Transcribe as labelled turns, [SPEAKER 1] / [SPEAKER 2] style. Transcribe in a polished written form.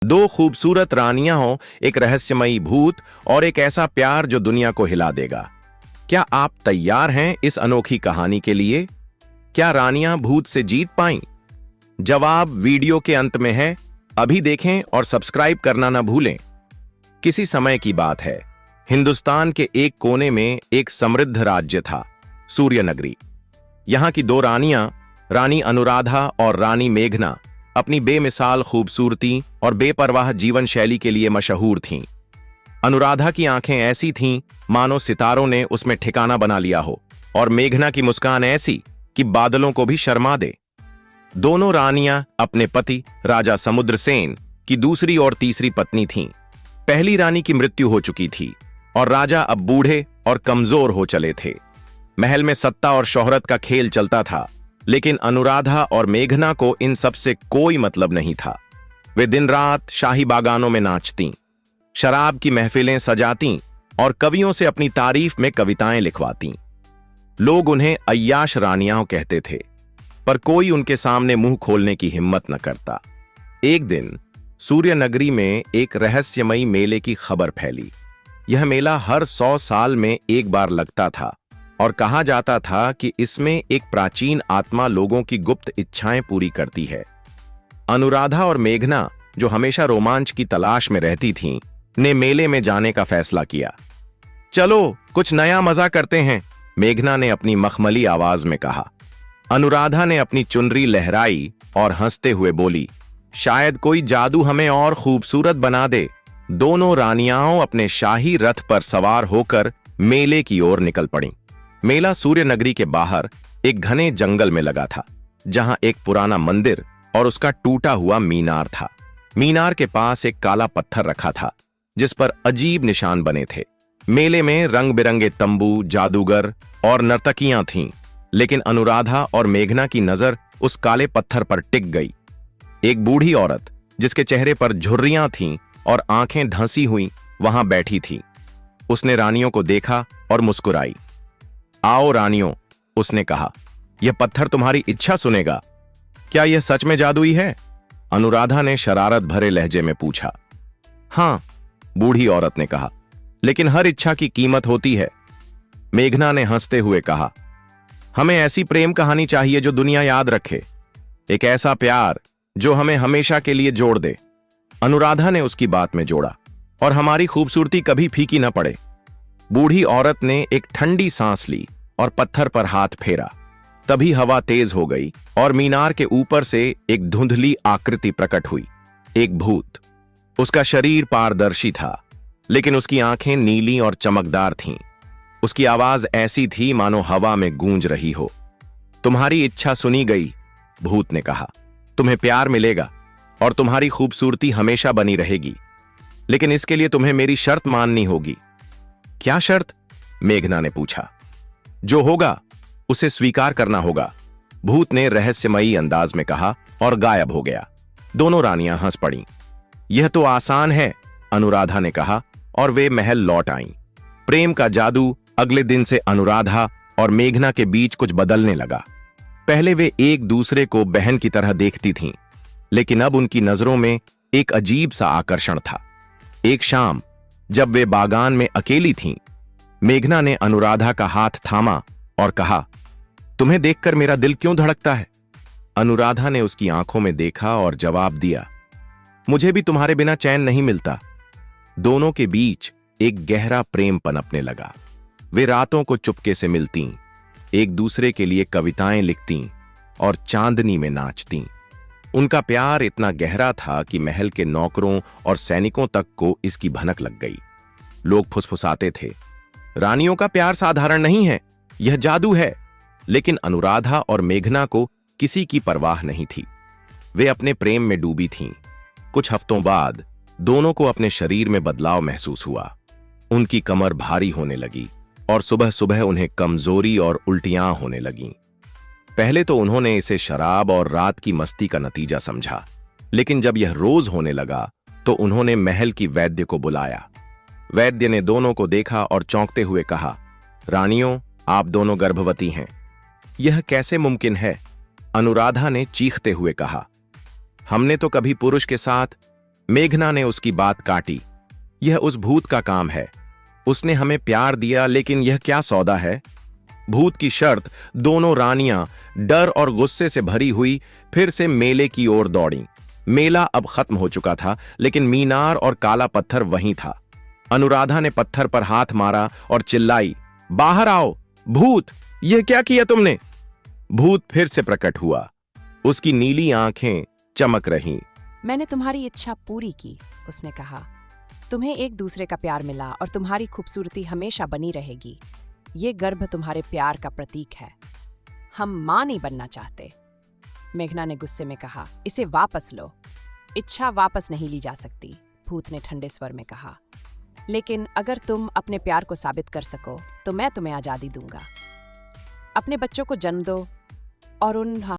[SPEAKER 1] दो खूबसूरत रानियां हो, एक रहस्यमयी भूत और एक ऐसा प्यार जो दुनिया को हिला देगा। क्या आप तैयार हैं इस अनोखी कहानी के लिए? क्या रानियां भूत से जीत पाईं? जवाब वीडियो के अंत में है। अभी देखें और सब्सक्राइब करना ना भूलें। किसी समय की बात है, हिंदुस्तान के एक कोने में एक समृद्ध राज्य था, सूर्यनगरी। यहां की दो रानियां, रानी अनुराधा और रानी मेघना, अपनी बेमिसाल खूबसूरती और बेपरवाह जीवन शैली के लिए मशहूर थीं। अनुराधा की आंखें ऐसी थीं मानो सितारों ने उसमें ठिकाना बना लिया हो, और मेघना की मुस्कान ऐसी कि बादलों को भी शर्मा दे। दोनों रानियां अपने पति राजा समुद्रसेन की दूसरी और तीसरी पत्नी थीं। पहली रानी की मृत्यु हो चुकी थी और राजा अब बूढ़े और कमजोर हो चले थे। महल में सत्ता और शोहरत का खेल चलता था, लेकिन अनुराधा और मेघना को इन सब से कोई मतलब नहीं था। वे दिन रात शाही बागानों में नाचतीं, शराब की महफिलें सजातीं और कवियों से अपनी तारीफ में कविताएं लिखवातीं। लोग उन्हें अय्याश रानियां कहते थे, पर कोई उनके सामने मुंह खोलने की हिम्मत न करता। एक दिन सूर्यनगरी में एक रहस्यमयी मेले की खबर फैली। यह मेला हर 100 साल में एक बार लगता था और कहा जाता था कि इसमें एक प्राचीन आत्मा लोगों की गुप्त इच्छाएं पूरी करती है। अनुराधा और मेघना, जो हमेशा रोमांच की तलाश में रहती थीं, ने मेले में जाने का फैसला किया। चलो कुछ नया मजा करते हैं, मेघना ने अपनी मखमली आवाज में कहा। अनुराधा ने अपनी चुनरी लहराई और हंसते हुए बोली, शायद कोई जादू हमें और खूबसूरत बना दे। दोनों रानियां अपने शाही रथ पर सवार होकर मेले की ओर निकल पड़ीं। मेला सूर्यनगरी के बाहर एक घने जंगल में लगा था, जहां एक पुराना मंदिर और उसका टूटा हुआ मीनार था। मीनार के पास एक काला पत्थर रखा था, जिस पर अजीब निशान बने थे। मेले में रंग बिरंगे तंबू, जादूगर और नर्तकियां थीं, लेकिन अनुराधा और मेघना की नजर उस काले पत्थर पर टिक गई। एक बूढ़ी औरत, जिसके चेहरे पर झुर्रियां थीं और आंखें धंसी हुई, वहां बैठी थी। उसने रानियों को देखा और मुस्कुराई। आओ रानियों, उसने कहा, यह पत्थर तुम्हारी इच्छा सुनेगा। क्या यह सच में जादुई है? अनुराधा ने शरारत भरे लहजे में पूछा। हां, बूढ़ी औरत ने कहा, लेकिन हर इच्छा की कीमत होती है। मेघना ने हंसते हुए कहा, हमें ऐसी प्रेम कहानी चाहिए जो दुनिया याद रखे, एक ऐसा प्यार जो हमें हमेशा के लिए जोड़ दे। अनुराधा ने उसकी बात में जोड़ा, और हमारी खूबसूरती कभी फीकी न पड़े। बूढ़ी औरत ने एक ठंडी सांस ली और पत्थर पर हाथ फेरा। तभी हवा तेज हो गई और मीनार के ऊपर से एक धुंधली आकृति प्रकट हुई, एक भूत। उसका शरीर पारदर्शी था, लेकिन उसकी आंखें नीली और चमकदार थीं। उसकी आवाज ऐसी थी मानो हवा में गूंज रही हो। तुम्हारी इच्छा सुनी गई, भूत ने कहा। तुम्हें प्यार मिलेगा और तुम्हारी खूबसूरती हमेशा बनी रहेगी, लेकिन इसके लिए तुम्हें मेरी शर्त माननी होगी। क्या शर्त? मेघना ने पूछा। जो होगा उसे स्वीकार करना होगा, भूत ने रहस्यमयी अंदाज में कहा और गायब हो गया। दोनों रानियां हंस पड़ीं। यह तो आसान है, अनुराधा ने कहा, और वे महल लौट आईं। प्रेम का जादू अगले दिन से अनुराधा और मेघना के बीच कुछ बदलने लगा। पहले वे एक दूसरे को बहन की तरह देखती थीं, लेकिन अब उनकी नजरों में एक अजीब सा आकर्षण था। एक शाम जब वे बागान में अकेली थीं, मेघना ने अनुराधा का हाथ थामा और कहा, तुम्हें देखकर मेरा दिल क्यों धड़कता है? अनुराधा ने उसकी आंखों में देखा और जवाब दिया, मुझे भी तुम्हारे बिना चैन नहीं मिलता। दोनों के बीच एक गहरा प्रेम पनपने लगा। वे रातों को चुपके से मिलतीं, एक दूसरे के लिए कविताएं लिखतीं और चांदनी में नाचतीं। उनका प्यार इतना गहरा था कि महल के नौकरों और सैनिकों तक को इसकी भनक लग गई। लोग फुसफुसाते थे, रानियों का प्यार साधारण नहीं है, यह जादू है। लेकिन अनुराधा और मेघना को किसी की परवाह नहीं थी। वे अपने प्रेम में डूबी थीं। कुछ हफ्तों बाद दोनों को अपने शरीर में बदलाव महसूस हुआ। उनकी कमर भारी होने लगी और सुबह सुबह उन्हें कमजोरी और उल्टियां होने लगीं। पहले तो उन्होंने इसे शराब और रात की मस्ती का नतीजा समझा, लेकिन जब यह रोज होने लगा तो उन्होंने महल की वैद्य को बुलाया। वैद्य ने दोनों को देखा और चौंकते हुए कहा, रानियों, आप दोनों गर्भवती हैं। यह कैसे मुमकिन है? अनुराधा ने चीखते हुए कहा, हमने तो कभी पुरुष के साथ मेघना ने उसकी बात काटी। यह उस भूत का काम है। उसने हमें प्यार दिया, लेकिन यह क्या सौदा है? भूत की शर्त। दोनों रानियां डर और गुस्से से भरी हुई फिर से मेले की ओर दौड़ीं। मेला अब खत्म हो चुका था, लेकिन मीनार और काला पत्थर वहीं था। अनुराधा ने पत्थर पर हाथ मारा और चिल्लाई, बाहर आओ भूत, यह क्या किया तुमने? भूत फिर से प्रकट हुआ। उसकी नीली आंखें चमक रहीं।
[SPEAKER 2] मैंने तुम्हारी इच्छा पूरी की, उसने कहा। तुम्हें एक दूसरे का प्यार मिला और तुम्हारी खूबसूरती हमेशा बनी रहेगी। ये गर्भ तुम्हारे प्यार का प्रतीक है। हम मां नहीं बनना चाहते। मेघना ने गुस्से में कहा, इसे वापस लो। इच्छा वापस नहीं ली जा सकती, भूत ने ठंडे स्वर में कहा। लेकिन अगर तुम अपने प्यार को साबित कर सको तो मैं तुम्हें आजादी दूंगा। अपने बच्चों को जन्म दो और उन